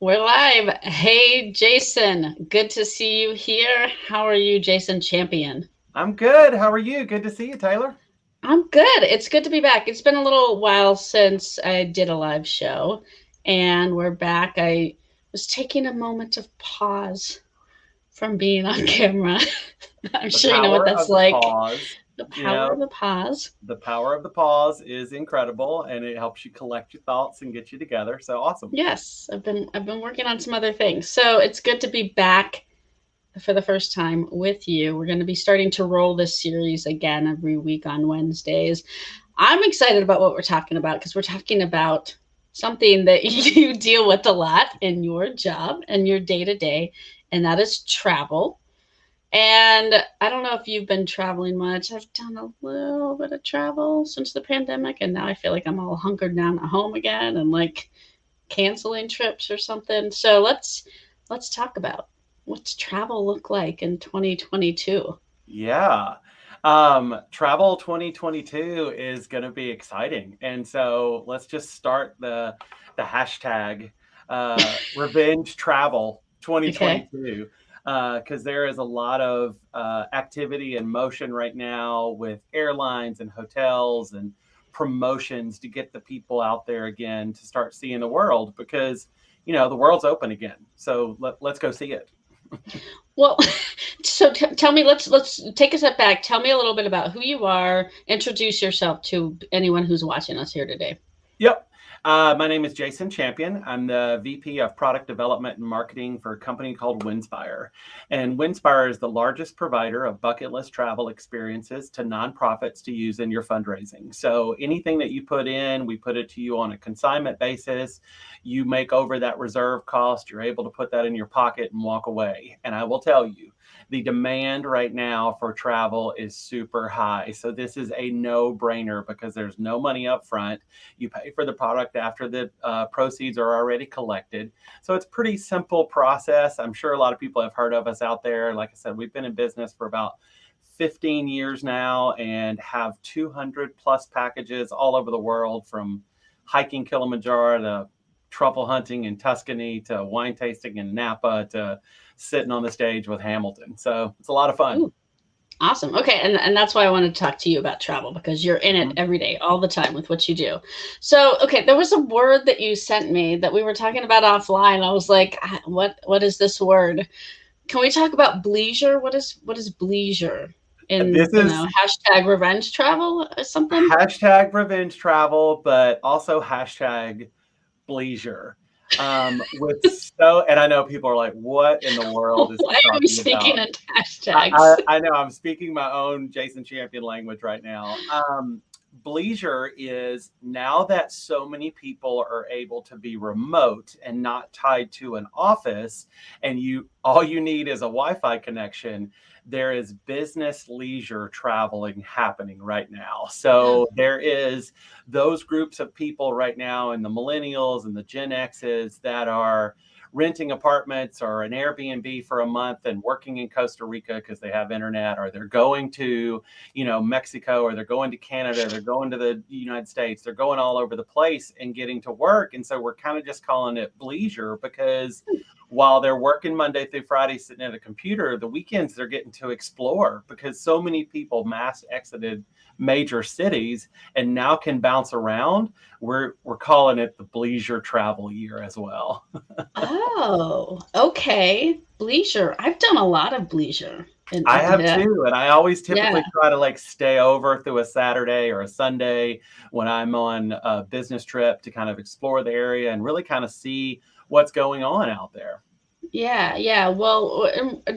We're live. Hey, Jason. Good to see you here. How are you, Jason Champion? I'm good. How are you? Good to see you, Taylor. I'm good. It's good to be back. It's been a little while since I did a live show, and we're back. I was taking a moment of pause from being on camera. I'm The sure you know what power that's of the like. pause. The You power of know, the pause. the power of the pause is incredible and it helps you collect your thoughts and get you together. So awesome. Yes, I've been working on some other things. So it's good to be back for the first time with you. We're going to be starting to roll this series again every week on Wednesdays. I'm excited about what we're talking about because we're talking about something that you deal with a lot in your job and your day to day, and that is travel. And I don't know if you've been traveling much. I've done a little bit of travel since the pandemic, and now I feel like I'm all hunkered down at home again and like canceling trips or something. So let's talk about what's travel look like in 2022. Yeah. Travel 2022 is going to be exciting. And so let's just start the hashtag revenge travel Okay. 2022 because there is a lot of activity and motion right now with airlines and hotels and promotions to get the people out there again to start seeing the world because the world's open again. So let's go see it. Well, so tell me, let's take a step back. Tell me a little bit about who you are. Introduce yourself to anyone who's watching us here today. Yep. My name is Jason Champion. I'm the VP of Product Development and Marketing for a company called Winspire. And Winspire is the largest provider of bucket list travel experiences to nonprofits to use in your fundraising. So anything that you put in, we put it to you on a consignment basis. You make over that reserve cost, you're able to put that in your pocket and walk away. And I will tell you, the demand right now for travel is super high. So this is a no brainer because there's no money up front. You pay for the product after the proceeds are already collected. So it's pretty simple process. I'm sure a lot of people have heard of us out there. Like I said, we've been in business for about 15 years now and have 200 plus packages all over the world, from hiking Kilimanjaro to truffle hunting in Tuscany to wine tasting in Napa to sitting on the stage with Hamilton. So it's a lot of fun. Ooh, awesome. Okay, and that's why I wanted to talk to you about travel because you're in it Mhm. every day, all the time with what you do. So, okay, there was a word that you sent me that we were talking about offline. I was like, what is this word? Can we talk about bleisure? What is bleisure? This In is hashtag revenge travel or something? hashtag revenge travel, but also hashtag bleisure. And I know people are like, what in the world is he Why are we talking speaking about? in hashtags? I know I'm speaking my own Jason Champion language right now. Bleisure is now that so many people are able to be remote and not tied to an office, and you all you need is a Wi-Fi connection. There is business leisure traveling happening right now. Oh, So there is those groups of people right now, and the millennials and the Gen X's that are renting apartments or an Airbnb for a month and working in Costa Rica because they have internet, or they're going to, Mexico, or they're going to Canada, they're going to the United States, they're going all over the place and getting to work. And so we're kind of just calling it bleisure because while they're working Monday through Friday sitting at a computer, the weekends they're getting to explore because so many people mass exited major cities and now can bounce around. We're calling it the bleisure travel year as well. oh, okay. Bleisure. I've done a lot of bleisure. And I have yeah, too, and I always yeah, typically try to like stay over through a Saturday or a Sunday when I'm on a business trip to kind of explore the area and really kind of see what's going on out there. yeah, yeah. Well,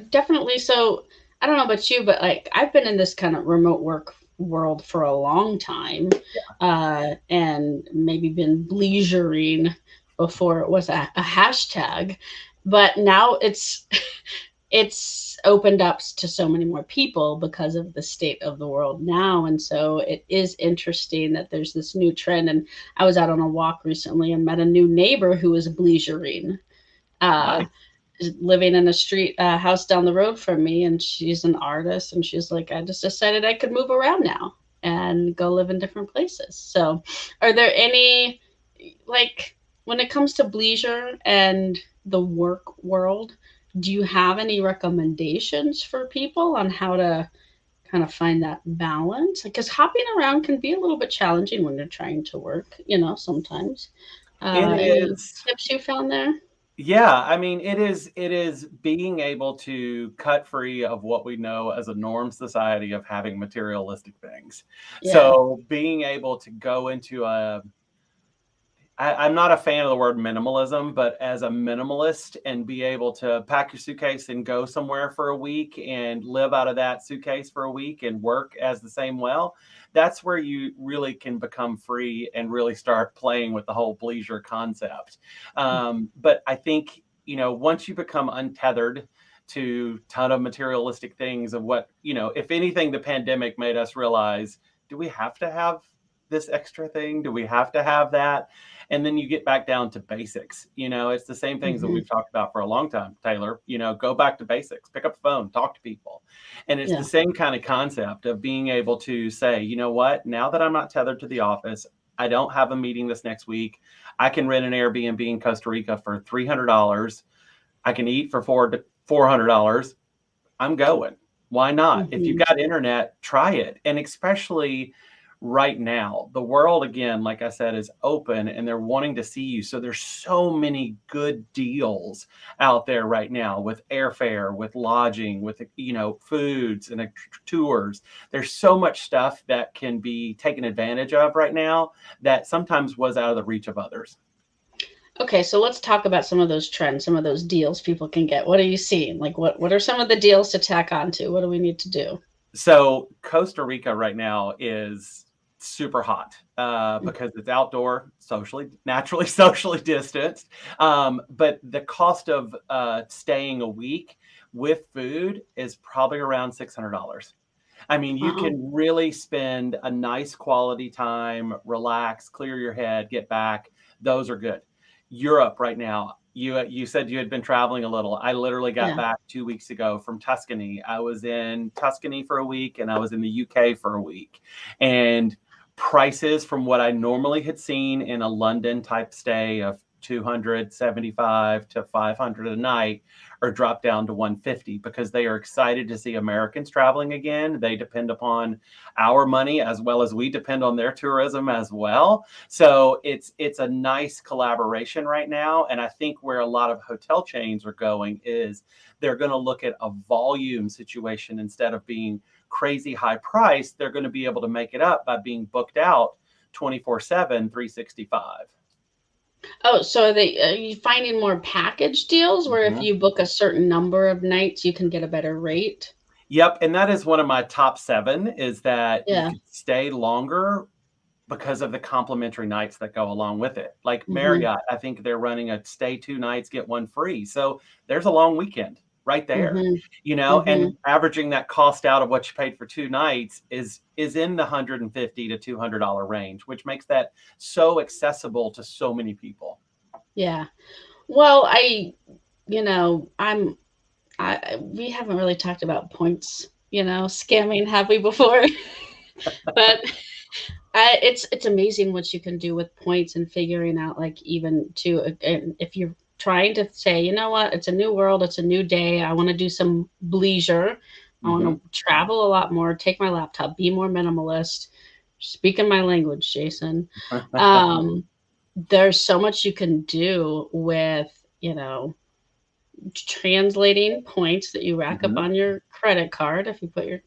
definitely. So I don't know about you, but like I've been in this kind of remote work world for a long time, and maybe been bleisuring before it was a hashtag, but now it's opened up to so many more people because of the state of the world now. And so it is interesting that there's this new trend. And I was out on a walk recently and met a new neighbor who was bleisuring, uh, Nice. living in a street house down the road from me. And she's an artist. And she's like, I just decided I could move around now and go live in different places. So are there any, like, when it comes to bleisure and the work world, do you have any recommendations for people on how to kind of find that balance? Because hopping around can be a little bit challenging when you're trying to work, sometimes. It Any is. tips you found there? Yeah, I mean, it is being able to cut free of what we know as a norm society of having materialistic things. Yeah. So being able to go into I'm not a fan of the word minimalism, but as a minimalist and be able to pack your suitcase and go somewhere for a week and live out of that suitcase for a week and work as the same well, that's where you really can become free and really start playing with the whole bleisure concept. But I think, once you become untethered to ton of materialistic things of what, if anything, the pandemic made us realize, do we have to have this extra thing? Do we have to have that? And then you get back down to basics. It's the same things that Hmm. we've talked about for a long time, Taylor. Go back to basics, pick up the phone, talk to people. And it's the Yeah. same kind of concept of being able to say, you know what, now that I'm not tethered to the office, I don't have a meeting this next week. I can rent an Airbnb in Costa Rica for $300. I can eat for $400. I'm going. Why not? If you've Hmm. got internet, try it. And especially right now, the world, again, like I said, is open and they're wanting to see you. So there's so many good deals out there right now with airfare, with lodging, with, foods and tours. There's so much stuff that can be taken advantage of right now that sometimes was out of the reach of others. Okay, so let's talk about some of those trends, some of those deals people can get. What are you seeing? Like what are some of the deals to tack on to? What do we need to do? So Costa Rica right now is super hot because it's outdoor, naturally socially distanced. But the cost of staying a week with food is probably around $600. I mean, you Wow. can really spend a nice quality time, relax, clear your head, get back. Those are good. Europe right now. You said you had been traveling a little. I literally got Yeah. back 2 weeks ago from Tuscany. I was in Tuscany for a week and I was in the UK for a week. And prices from what I normally had seen in a London type stay of 275 to 500 a night are dropped down to 150 because they are excited to see Americans traveling again. They depend upon our money as well as we depend on their tourism as well. So it's a nice collaboration right now. And I think where a lot of hotel chains are going is they're going to look at a volume situation instead of being crazy high price. They're going to be able to make it up by being booked out 24/7, 365. Oh, so are you finding more package deals where if Mhm. you book a certain number of nights, you can get a better rate? Yep, and that is one of my top 7 is that you Yeah. could stay longer because of the complimentary nights that go along with it. Like Hmm. Marriott, I think they're running a stay 2 nights, get 1 free. So there's a long weekend right there, Hmm. and Hmm. averaging that cost out of what you paid for 2 nights is in the $150 to $200 range, which makes that so accessible to so many people. Yeah. Well, I'm we haven't really talked about points, scamming, have we before? But it's amazing what you can do with points and figuring out like even to and if you're trying to say, you know what, it's a new world, it's a new day, I want to do some leisure, I want Mhm. to travel a lot more, take my laptop, be more minimalist, speaking my language, Jason. Um, there's so much you can do with, translating points that you rack up Mhm. on your credit card. If you put your,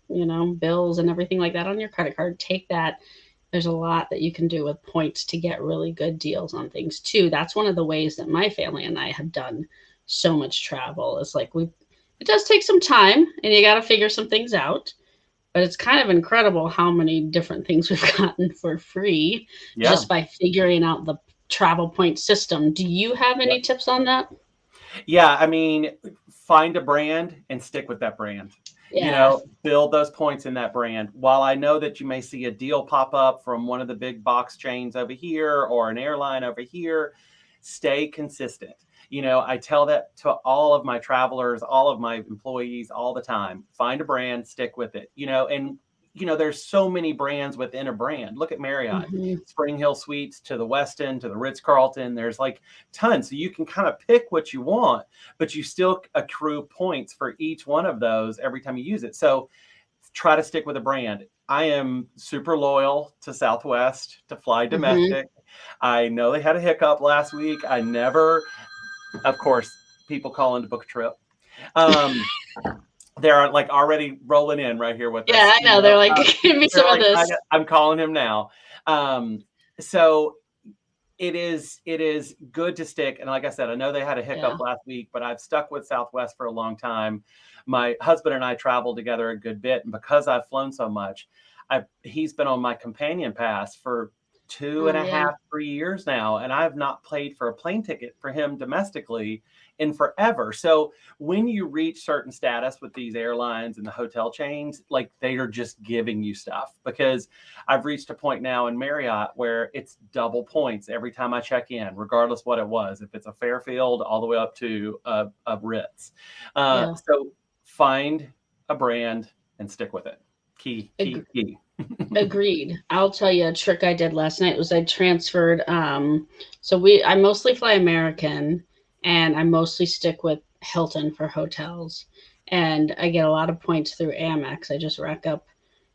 bills and everything like that on your credit card, take that. There's a lot that you can do with points to get really good deals on things too. That's one of the ways that my family and I have done so much travel. It's like it does take some time and you got to figure some things out, but it's kind of incredible how many different things we've gotten for free Yeah. just by figuring out the travel point system. Do you have any tips on that? Yeah, I mean, find a brand and stick with that brand. Yeah. Build those points in that brand. While I know that you may see a deal pop up from one of the big box chains over here or an airline over here, stay consistent. I tell that to all of my travelers, all of my employees all the time. Find a brand, stick with it. And there's so many brands within a brand. Look at Marriott, Mm-hmm. Spring Hill Suites, to the Westin, to the Ritz-Carlton. There's like tons. So you can kind of pick what you want, but you still accrue points for each one of those every time you use it. So try to stick with a brand. I am super loyal to Southwest, to fly domestic. I know they had a hiccup last week. I never, of course, people calling to book a trip. They're like already rolling in right here with us. Yeah, I know. They're like, give me some of this. I'm calling him now. So it is good to stick. And like I said, I know they had a hiccup last week, but I've stuck with Southwest for a long time. My husband and I traveled together a good bit. And because I've flown so much, he's been on my companion pass for 2.5, 3 years now. And I've not paid for a plane ticket for him domestically in forever. So when you reach certain status with these airlines and the hotel chains, like they are just giving you stuff, because I've reached a point now in Marriott where it's double points every time I check in, regardless what it was, if it's a Fairfield all the way up to a Ritz. So find a brand and stick with it. Key. Agreed. I'll tell you a trick I did last night was I transferred. I mostly fly American, and I mostly stick with Hilton for hotels. And I get a lot of points through Amex. I just rack up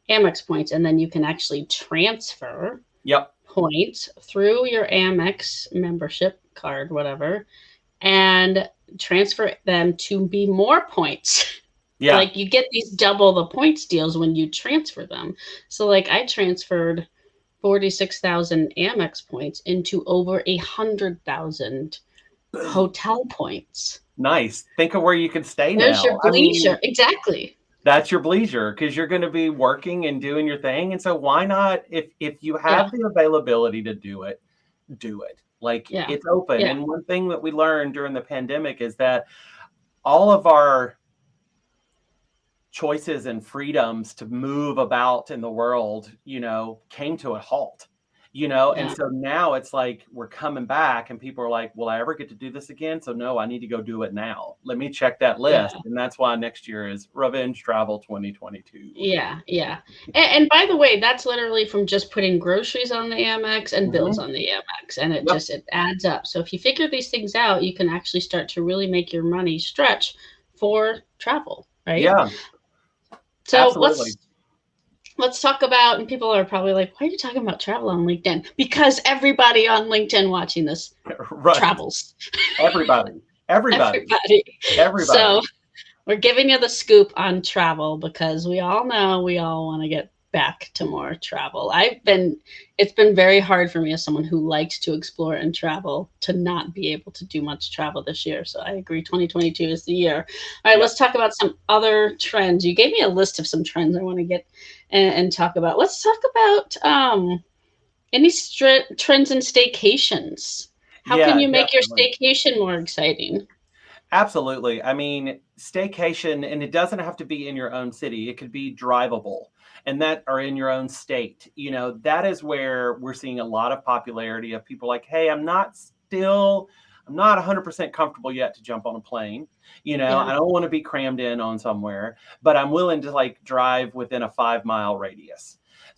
Amex points, and then you can actually transfer points through your Amex membership card, whatever, and transfer them to be more points. Yeah. Like you get these double the points deals when you transfer them. So like I transferred 46,000 Amex points into over 100,000 hotel points. Nice. Think of where you can stay now. There's your bleisure. Exactly. That's your bleisure, because you're going to be working and doing your thing. And so why not, if you have the availability to do it, do it. Like it's open. And one thing that we learned during the pandemic is that all of our choices and freedoms to move about in the world, came to a halt, and so now it's like we're coming back and people are like, will I ever get to do this again? So no, I need to go do it now. Let me check that list. And that's why next year is Revenge Travel 2022. Yeah. And by the way, that's literally from just putting groceries on the Amex and bills on the Amex, and it adds up. So if you figure these things out, you can actually start to really make your money stretch for travel, right? Yeah. So let's talk about, and people are probably like, why are you talking about travel on LinkedIn? Because everybody on LinkedIn watching this travels. Everybody. So we're giving you the scoop on travel because we all know we all want to get back to more travel. It's been very hard for me as someone who likes to explore and travel to not be able to do much travel this year. So I agree, 2022 is the year. All right, let's talk about some other trends. You gave me a list of some trends I want to get and talk about. Let's talk about any trends in staycations. How can you make your staycation more exciting? Absolutely. I mean, staycation, and it doesn't have to be in your own city. It could be drivable, and that are in your own state. That is where we're seeing a lot of popularity of people like, hey, I'm not 100% comfortable yet to jump on a plane. I don't want to be crammed in on somewhere, but I'm willing to like drive within a 5-mile radius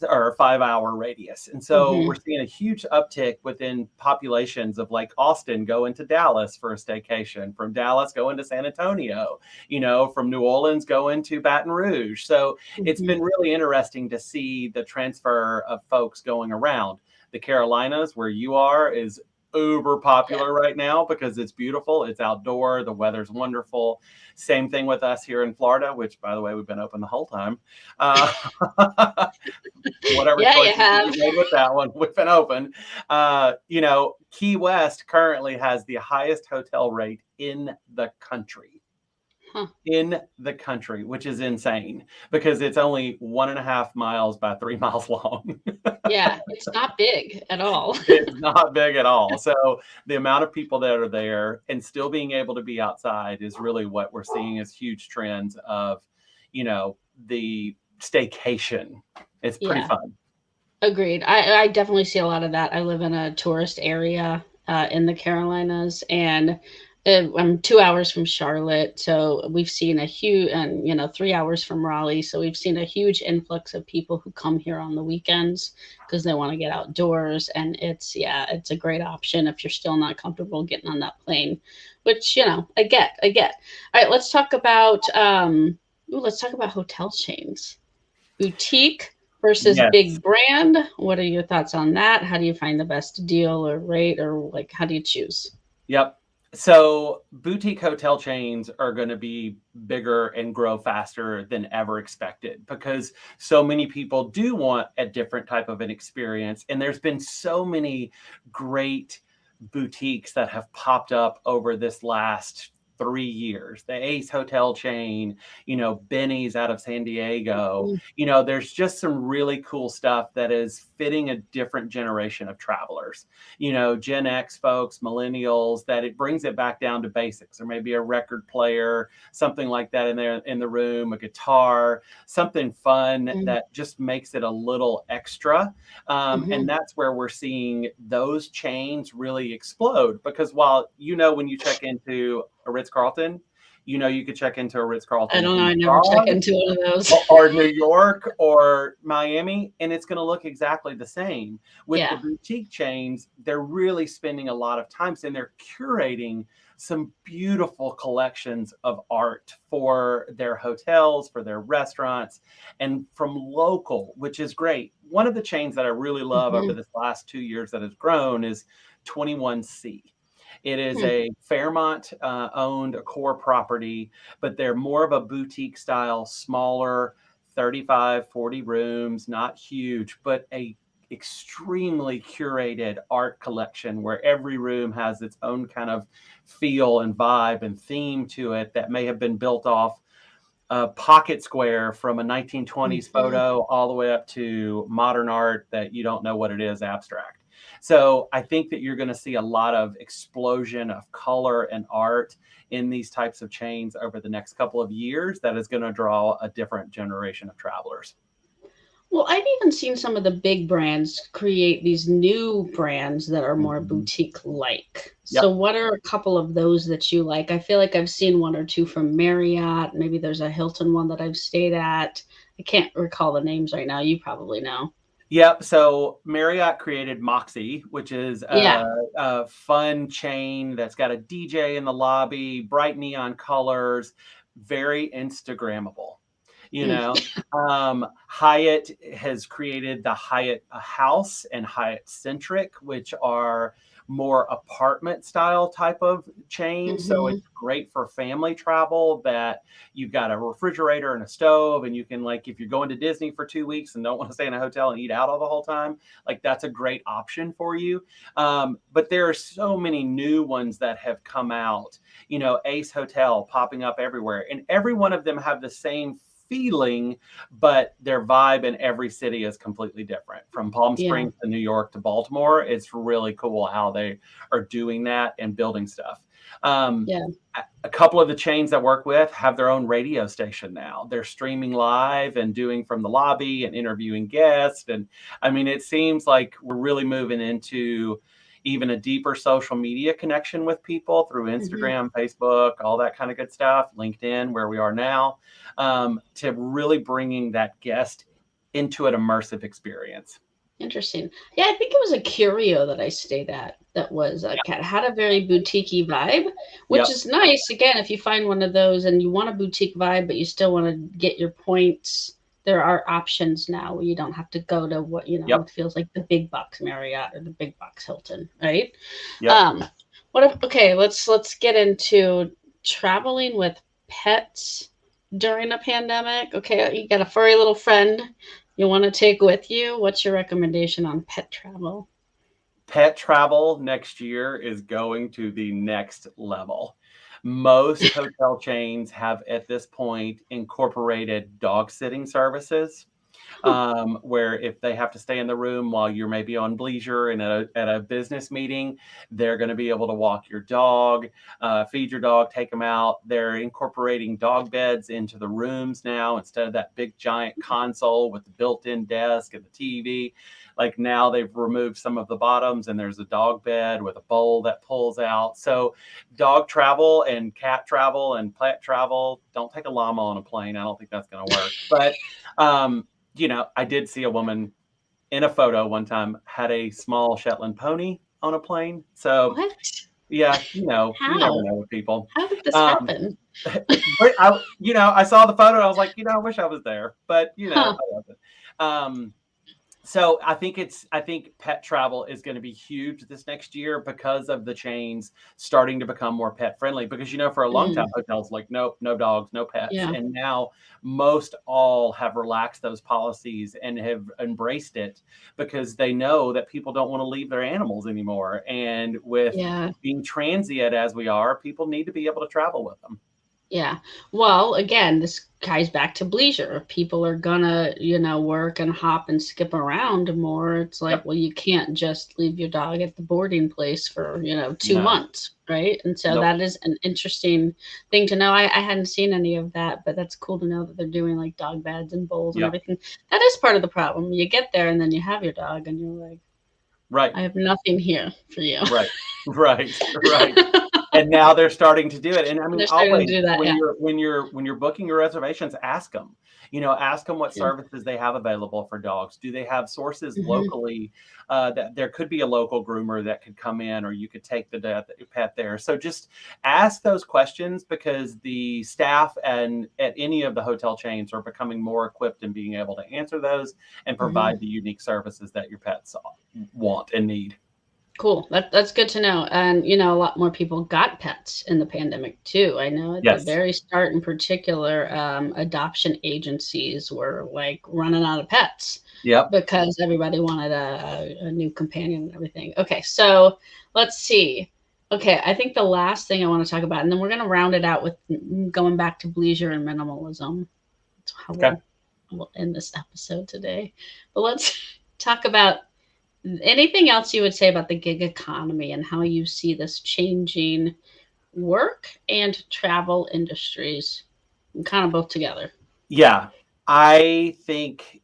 or a 5-hour radius. And so we're seeing a huge uptick within populations of like Austin going to Dallas for a staycation, from Dallas going to San Antonio, from New Orleans going to Baton Rouge. So it's been really interesting to see the transfer of folks going around. The Carolinas, where you are, is uber popular right now because it's beautiful. It's outdoor. The weather's wonderful. Same thing with us here in Florida, which, by the way, we've been open the whole time. Whatever choices you made with that one, we've been open. Key West currently has the highest hotel rate in the country. In the country, which is insane because it's only 1.5 miles by 3 miles long. Yeah, it's not big at all. It's not big at all. So the amount of people that are there and still being able to be outside is really what we're seeing as huge trends of, the staycation. It's pretty fun. Agreed. I definitely see a lot of that. I live in a tourist area in the Carolinas, and I'm 2 hours from Charlotte, so we've seen a huge, and 3 hours from Raleigh, so we've seen a huge influx of people who come here on the weekends because they want to get outdoors, and it's a great option if you're still not comfortable getting on that plane, which I get. All right, let's talk about hotel chains, boutique versus Yes. big brand. What are your thoughts on that? How do you find the best deal or rate, or like how do you choose? Yep. So boutique hotel chains are going to be bigger and grow faster than ever expected because so many people do want a different type of an experience. And there's been so many great boutiques that have popped up over this last 3 years. The Ace Hotel chain, Benny's out of San Diego. There's just some really cool stuff that is fitting a different generation of travelers, Gen X folks, millennials, that it brings it back down to basics, or maybe a record player, something like that in there in the room, a guitar, something fun that just makes it a little extra. And Mm-hmm. that's where we're seeing those chains really explode because while, when you check into a Ritz-Carlton, you could check into a I Ritz-Carlton don't know. in I never check Prague into one of those. or New York or Miami, and it's going to look exactly the same. With the Yeah. boutique chains, they're really spending a lot of time and they're curating some beautiful collections of art for their hotels, for their restaurants, and from local, which is great. One of the chains that I really love over Hmm. this last 2 years that has grown is 21C. It is Hmm. a Fairmont owned core property, but they're more of a boutique style, smaller, 35, 40 rooms, not huge, but a extremely curated art collection where every room has its own kind of feel and vibe and theme to it that may have been built off a pocket square from a 1920s Hmm. photo all the way up to modern art that you don't know what it is, abstract. So I think that you're going to see a lot of explosion of color and art in these types of chains over the next couple of years that is going to draw a different generation of travelers. Well, I've even seen some of the big brands create these new brands that are more Mhm. boutique like. So, Yep. what are a couple of those that you like? I feel like I've seen one or two from Marriott. Maybe there's a Hilton one that I've stayed at. I can't recall the names right now. You probably know. Yep. So Marriott created Moxie, which is Yeah. a fun chain that's got a DJ in the lobby, bright neon colors, very Instagrammable. You Mm. know, Hyatt has created the Hyatt House and Hyatt Centric, which are more apartment style type of chain. So Hmm. it's great for family travel that you've got a refrigerator and a stove, and you can, like, if you're going to Disney for 2 weeks and don't want to stay in a hotel and eat out all the whole time, like that's a great option for you. But there are so many new ones that have come out, Ace Hotel popping up everywhere, and every one of them have the same feeling, but their vibe in every city is completely different. From Palm Yeah. Springs to New York to Baltimore, it's really cool how they are doing that and building stuff. Um, Yeah. a couple of the chains that work with have their own radio station now. They're streaming live and doing from the lobby and interviewing guests. And I mean, it seems like we're really moving into even a deeper social media connection with people through Hmm. Instagram, Facebook, all that kind of good stuff, LinkedIn, where we are now, to really bringing that guest into an immersive experience. Interesting. Yeah, I think it was a Curio that I stayed at that was a cat had a very boutique vibe, which Yep. is nice. Again, if you find one of those and you want a boutique vibe, but you still want to get your points, there are options now where you don't have to go to what Yep. feels like the big box Marriott or the big box Hilton, right? Yep. Um, what if, okay, let's get into traveling with pets during a pandemic. Okay, you got a furry little friend you want to take with you. What's your recommendation on pet travel? Pet travel next year is going to the next level. Most hotel chains have at this point incorporated dog sitting services, where if they have to stay in the room while you're maybe on bleisure and at a business meeting, they're going to be able to walk your dog, feed your dog, take them out. They're incorporating dog beds into the rooms now instead of that big giant console with the built-in desk and the TV. Like now they've removed some of the bottoms and there's a dog bed with a bowl that pulls out. So dog travel and cat travel and pet travel, don't take a llama on a plane. I don't think that's going to work. But, I did see a woman in a photo one time had a small Shetland pony on a plane. So What? yeah, you never How? know with people. How did this Um, happen? but I saw the photo. I was like, I wish I was there, but Huh. I wasn't. So I think pet travel is going to be huge this next year because of the chains starting to become more pet friendly. Because for a long time, hotels like nope, no dogs, no pets, Yeah. and now most all have relaxed those policies and have embraced it because they know that people don't want to leave their animals anymore. And with being transient as we are, people need to be able to travel with them. Yeah. Well, again, this ties back to bleisure. People are gonna, work and hop and skip around more. It's like, well, you can't just leave your dog at the boarding place for, 2 months, right? And so that is an interesting thing to know. I hadn't seen any of that, but that's cool to know that they're doing like dog beds and bowls and everything. That is part of the problem. You get there and then you have your dog and you're like, right, I have nothing here for you. Right. And now they're starting to do it. And I mean, always do that, when you're booking your reservations, ask them. Ask them what services they have available for dogs. Do they have sources locally that there could be a local groomer that could come in, or you could take the pet there. So just ask those questions because the staff and at any of the hotel chains are becoming more equipped in being able to answer those and provide the unique services that your pets want and need. Cool. That's good to know. And, a lot more people got pets in the pandemic too. I know at the very start in particular, adoption agencies were like running out of pets. Yep. Because everybody wanted a new companion and everything. Okay, so let's see. Okay, I think the last thing I want to talk about, and then we're going to round it out with going back to bleisure and minimalism. That's how we'll end this episode today. But let's talk about anything else you would say about the gig economy and how you see this changing work and travel industries, kind of both together. Yeah, I think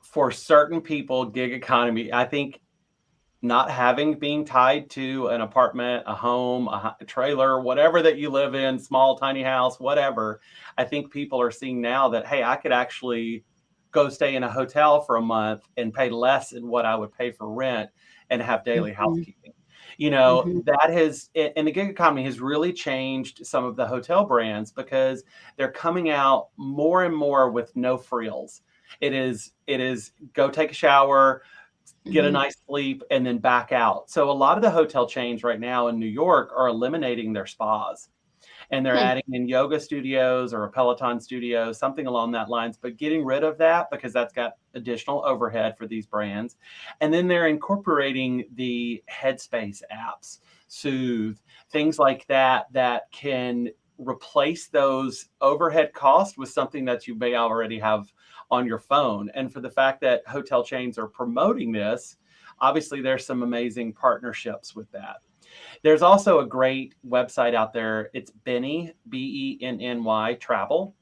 for certain people, gig economy, I think not being tied to an apartment, a home, a trailer, whatever that you live in, small, tiny house, whatever. I think people are seeing now that, hey, I could actually go stay in a hotel for a month and pay less than what I would pay for rent and have daily housekeeping. That has, and the gig economy has really changed some of the hotel brands because they're coming out more and more with no frills. It is go take a shower, get a nice sleep, and then back out. So a lot of the hotel chains right now in New York are eliminating their spas. And they're adding in yoga studios or a Peloton studio, something along that lines, but getting rid of that because that's got additional overhead for these brands. And then they're incorporating the Headspace apps, Soothe, things like that can replace those overhead costs with something that you may already have on your phone. And for the fact that hotel chains are promoting this, obviously there's some amazing partnerships with that. There's also a great website out there. It's Benny, Benny Travel.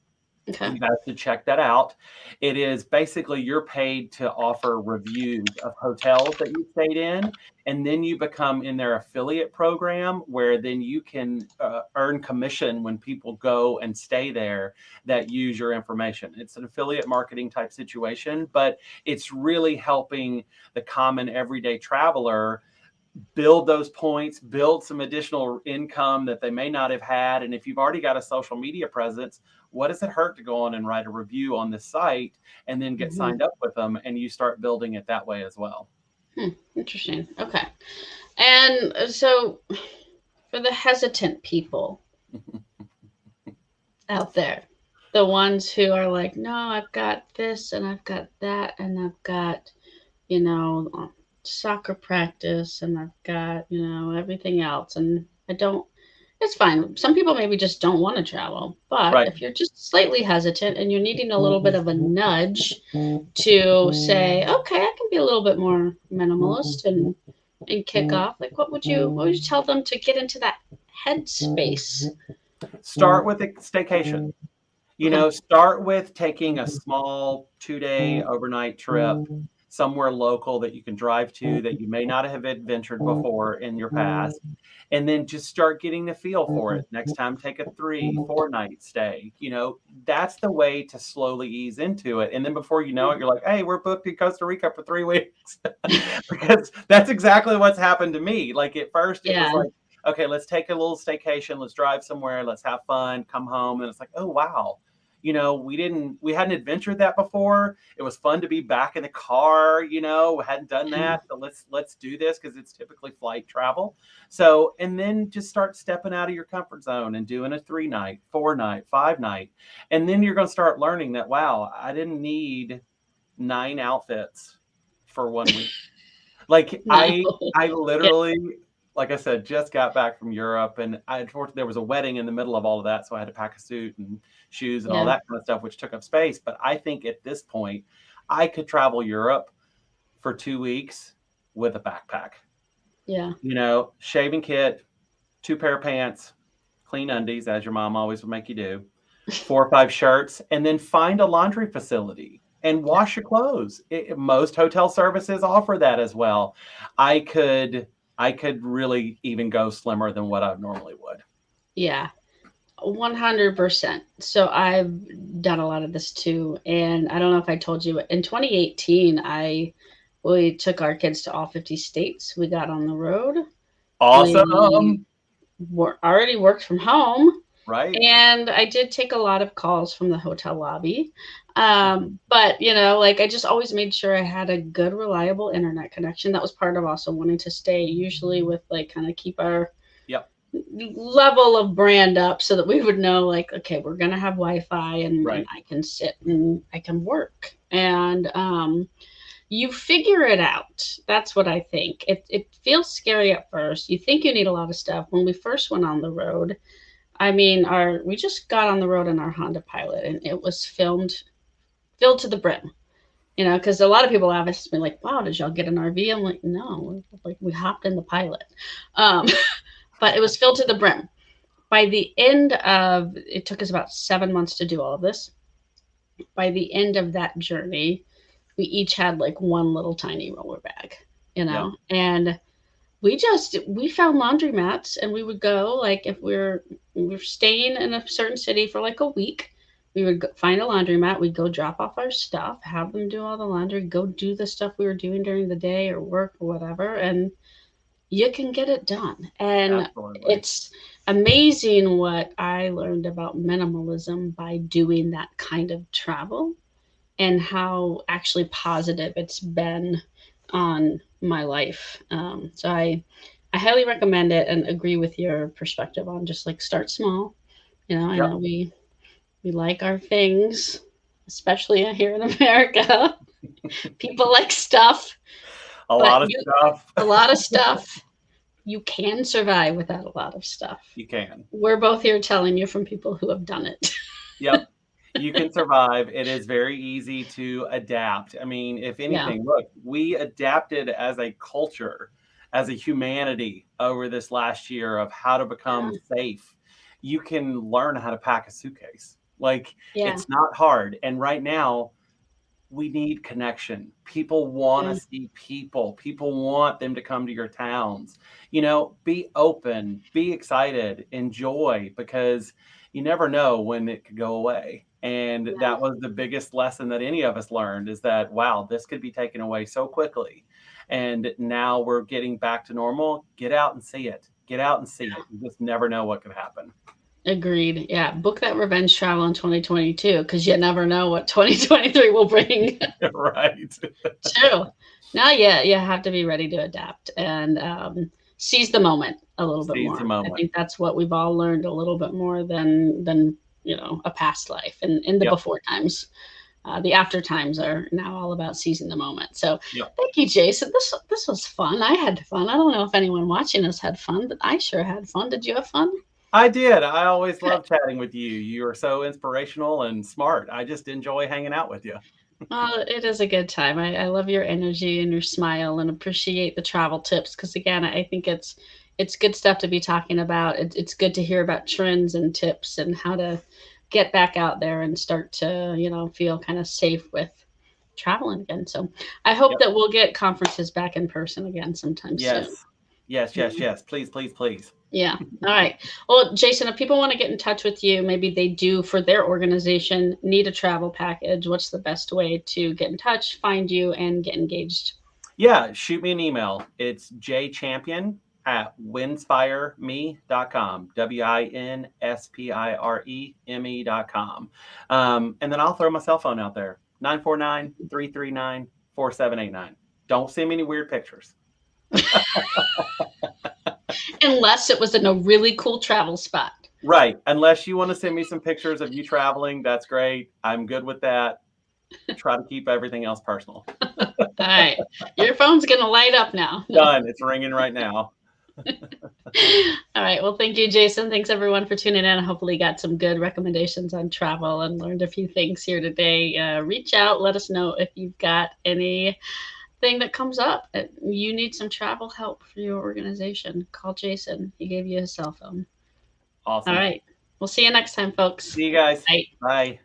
Okay. You guys should check that out. It is basically you're paid to offer reviews of hotels that you stayed in, and then you become in their affiliate program where then you can earn commission when people go and stay there that use your information. It's an affiliate marketing type situation, but it's really helping the common everyday traveler build those points, build some additional income that they may not have had. And if you've already got a social media presence, what does it hurt to go on and write a review on this site and then get signed up with them, and you start building it that way as well. Interesting. Okay. And so for the hesitant people out there, the ones who are like, no, I've got this and I've got that and I've got, soccer practice and I've got, everything else. And it's fine. Some people maybe just don't want to travel, but if you're just slightly hesitant and you're needing a little bit of a nudge to say, okay, I can be a little bit more minimalist and kick off, like what would you tell them to get into that headspace? Start with a staycation. Start with taking a small 2-day overnight trip somewhere local that you can drive to that you may not have adventured before in your past, and then just start getting the feel for it. Next time, take a 3-4 night stay. That's the way to slowly ease into it. And then before you know it, you're like, hey, we're booked in Costa Rica for 3 weeks. Because that's exactly what's happened to me. Like at first it was like, okay, let's take a little staycation. Let's drive somewhere. Let's have fun, come home. And it's like, oh, wow. We hadn't adventured that before. It was fun to be back in the car. We hadn't done that. So let's do this, because it's typically flight travel. So, and then just start stepping out of your comfort zone and doing a 3-night, 4-night, 5-night. And then you're going to start learning that, wow, I didn't need 9 outfits for 1 week. Like no. I literally, like I said, just got back from Europe, and there was a wedding in the middle of all of that. So I had to pack a suit and shoes and all that kind of stuff, which took up space. But I think at this point, I could travel Europe for 2 weeks with a backpack. Yeah. Shaving kit, 2 pair of pants, clean undies, as your mom always would make you do, 4 or 5 shirts, and then find a laundry facility and wash your clothes. Most hotel services offer that as well. I could really even go slimmer than what I normally would. Yeah, 100%. So I've done a lot of this too. And I don't know if I told you, but in 2018, we took our kids to all 50 states. We got on the road. Awesome. We already worked from home. Right. And I did take a lot of calls from the hotel lobby. But, I just always made sure I had a good, reliable internet connection. That was part of also wanting to stay usually with kind of keep our level of brand up so that we would know okay, we're going to have Wi-Fi and I can sit and I can work. And you figure it out. That's what I think. It feels scary at first. You think you need a lot of stuff. When we first went on the road, we just got on the road in our Honda Pilot, and it was filled to the brim, because a lot of people have asked me wow, did y'all get an RV? I'm like, no, we hopped in the Pilot. But it was filled to the brim. By the end of, it took us about 7 months to do all of this. By the end of that journey, we each had one little tiny roller bag, and we found laundromats, and we would go, if we were staying in a certain city for a week, we would find a laundromat. We'd go drop off our stuff, have them do all the laundry, go do the stuff we were doing during the day or work or whatever. And you can get it done. And Absolutely. It's amazing what I learned about minimalism by doing that kind of travel, and how actually positive it's been on my life. So I highly recommend it, and agree with your perspective on just start small. I know we like our things, especially here in America. People like stuff. A lot of stuff. You can survive without a lot of stuff. You can. We're both here telling you from people who have done it. Yep. You can survive. It is very easy to adapt. If anything, look, we adapted as a culture, as a humanity over this last year of how to become safe. You can learn how to pack a suitcase. It's not hard. And right now, we need connection. People want to see people. People want them to come to your towns. Be open, be excited, enjoy, because you never know when it could go away. And that was the biggest lesson that any of us learned, is that, wow, this could be taken away so quickly. And now we're getting back to normal. Get out and see it. Get out and see it. You just never know what could happen. Agreed. Yeah. Book that revenge travel in 2022, because you never know what 2023 will bring. Right. True. Now, you have to be ready to adapt and seize the moment a little bit more. I think that's what we've all learned a little bit more than a past life. And in the before times, the after times are now all about seizing the moment. So thank you, Jason. This was fun. I had fun. I don't know if anyone watching us had fun, but I sure had fun. Did you have fun? I did. I always love chatting with you. You are so inspirational and smart. I just enjoy hanging out with you. It is a good time. I love your energy and your smile, and appreciate the travel tips, because again, I think it's good stuff to be talking about. It's good to hear about trends and tips and how to get back out there and start to feel kind of safe with traveling again. So I hope Yep. that we'll get conferences back in person again sometime soon. Yes. Yes, yes, yes. Please, please, please. Yeah. All right. Well, Jason, if people want to get in touch with you, maybe they do for their organization need a travel package. What's the best way to get in touch, find you, and get engaged? Yeah, shoot me an email. It's jchampion@winspireme.com, WINSPIREME.com. And then I'll throw my cell phone out there, 949-339-4789. Don't send me any weird pictures. Unless it was in a really cool travel spot. Right. Unless you want to send me some pictures of you traveling, that's great. I'm good with that. Try to keep everything else personal. All right. Your phone's going to light up now. Done. It's ringing right now. All right. Well, thank you, Jason. Thanks, everyone, for tuning in. Hopefully got some good recommendations on travel and learned a few things here today. Reach out. Let us know if you've got anything that comes up. You need some travel help for your organization. Call Jason. He gave you his cell phone. Awesome. All right. We'll see you next time, folks. See you guys. Bye. Bye.